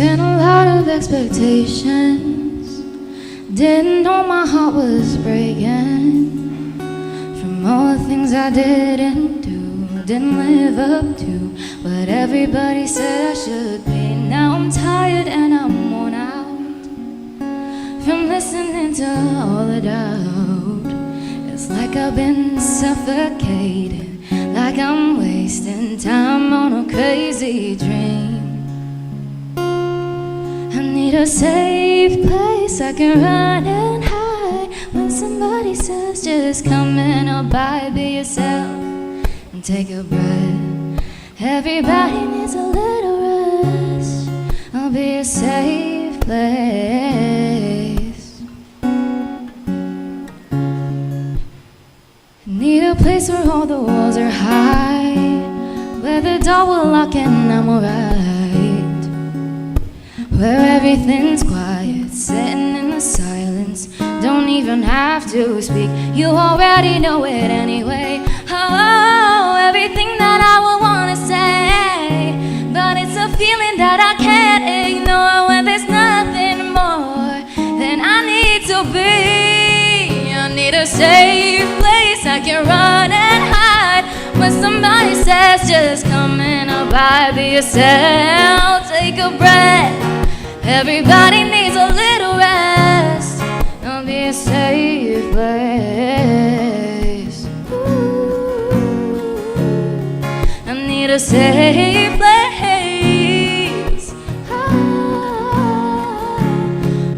Spent a lot of expectations, didn't know my heart was breaking from all the things I didn't do, didn't live up to what everybody said I should be. Now I'm tired and I'm worn out from listening to all the doubt. It's like I've been suffocated, like I'm wasting time on a crazy dream. I need a safe place I can run and hide when somebody says just come in or by, be yourself and take a breath. Everybody needs a little rest. I'll be a safe place. I need a place where all the walls are high, where the door will lock and I'm alright, where everything's quiet, sitting in the silence, don't even have to speak, you already know it anyway. Oh, everything that I would wanna say, but it's a feeling that I can't ignore when there's nothing more than I need to be. I need a safe place I can run and hide when somebody says just come in or by, be yourself, take a breath. Everybody needs a little rest. I'll be a safe place. Ooh, I need a safe place.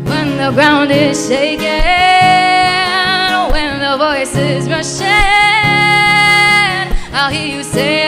When the ground is shaking, when the voices rushing, I'll hear you say